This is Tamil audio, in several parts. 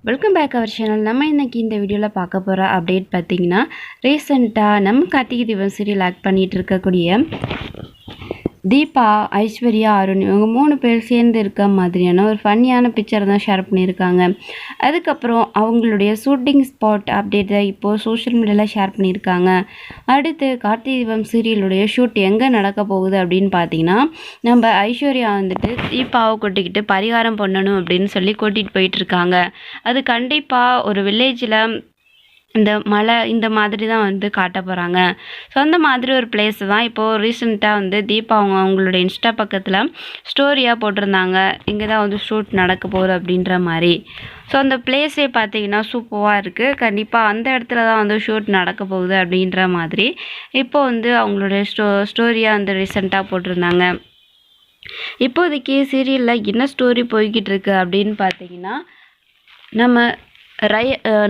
Welcome back our channel. நம்ம இன்றைக்கி இந்த வீடியோவில் பார்க்க போகிற அப்டேட் பார்த்திங்கன்னா, ரீசெண்டாக நம்ம கார்த்திகை தீபம் சீரியல் ஆக்ட் பண்ணிகிட்டு இருக்கக்கூடிய தீபா, ஐஸ்வர்யா, அருண் இவங்க 3 பேர் சேர்ந்து இருக்க மாதிரியான ஒரு ஃபன்னியான பிக்சர் தான் ஷேர் பண்ணியிருக்காங்க. அதுக்கப்புறம் அவங்களுடைய ஷூட்டிங் ஸ்பாட் அப்டேட்டை இப்போது சோஷியல் மீடியாவில் ஷேர் பண்ணியிருக்காங்க. அடுத்து கார்த்திகை தீபம் சீரியலுடைய ஷூட் எங்கே நடக்க போகுது அப்படின்னு பார்த்தீங்கன்னா, நம்ம ஐஸ்வர்யா வந்துட்டு தீபாவை கூட்டிக்கிட்டு பரிகாரம் பண்ணணும் அப்படின்னு சொல்லி கூட்டிகிட்டு போயிட்டுருக்காங்க. அது கண்டிப்பாக ஒரு வில்லேஜில் இந்த மலை இந்த மாதிரி தான் வந்து காட்ட போகிறாங்க. ஸோ அந்த மாதிரி ஒரு பிளேஸ் தான் இப்போது ரீசெண்டாக வந்து தீபா அவங்களோட இன்ஸ்டா பக்கத்தில் ஸ்டோரியாக போட்டிருந்தாங்க. இங்கே தான் வந்து ஷூட் நடக்க போகுது அப்படின்ற மாதிரி. ஸோ அந்த பிளேஸே பார்த்தீங்கன்னா சூப்பராக இருக்குது. கண்டிப்பாக அந்த இடத்துல தான் வந்து ஷூட் நடக்க போகுது அப்படின்ற மாதிரி இப்போ வந்து அவங்களுடைய ஸ்டோரியாக வந்து ரீசெண்டாக போட்டிருந்தாங்க. இப்போதைக்கு சீரியலில் என்ன ஸ்டோரி போய்கிட்டு இருக்கு அப்படின்னு பார்த்தீங்கன்னா,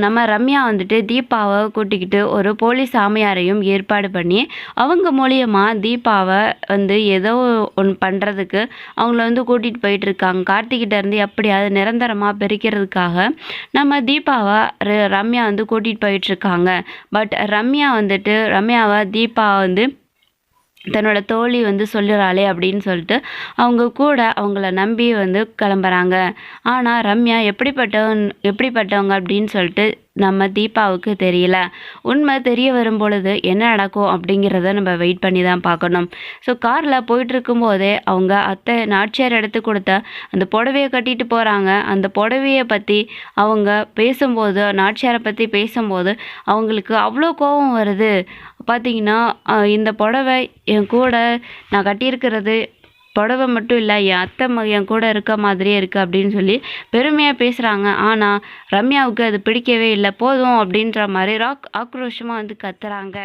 நம்ம ரம்யா வந்துட்டு தீபாவை கூட்டிக்கிட்டு ஒரு போலீஸ் சாமியாரையும் ஏற்பாடு பண்ணி அவங்க மூலியமாக தீபாவை வந்து ஏதோ ஒன்று பண்ணுறதுக்கு அவங்கள வந்து கூட்டிகிட்டு போயிட்டுருக்காங்க. கார்த்திகிட்டேருந்து எப்படியாவது நிரந்தரமாக பிரிக்கிறதுக்காக நம்ம தீபாவை ரம்யா வந்து கூட்டிகிட்டு போயிட்டுருக்காங்க. பட் ரம்யாவை தீபா வந்து தன்னோட தோழி வந்து சொல்லுறாளே அப்படின்னு சொல்லிட்டு அவங்க கூட அவங்கள நம்பி வந்து கிளம்புறாங்க. ஆனால் ரம்யா எப்படிப்பட்டவங்க அப்படின்னு சொல்லிட்டு நம்ம தீபாவுக்கு தெரியல. உண்மை தெரிய வரும் பொழுது என்ன நடக்கும் அப்படிங்கிறத நம்ம வெயிட் பண்ணி தான் பார்க்கணும். ஸோ காரில் போயிட்டுருக்கும் போதே அவங்க அத்தை நாச்சியார் எடுத்து கொடுத்த அந்த புடவையை கட்டிட்டு போகிறாங்க. அந்த புடவையை பற்றி அவங்க பேசும்போது, நாச்சியாரை பற்றி பேசும்போது அவங்களுக்கு அவ்வளோ கோபம் வருது. பார்த்திங்கன்னா, இந்த புடவை என் கூட நான் கட்டியிருக்கிறது புடவை மட்டும் இல்லை, என் அத்தை என் கூட இருக்க மாதிரியே இருக்குது அப்படின்னு சொல்லி பெருமையாக பேசுகிறாங்க. ஆனால் ரம்யாவுக்கு அது பிடிக்கவே இல்லை. போதும் அப்படின்ற மாதிரி ஆக்ரோஷமாக வந்து கத்துறாங்க.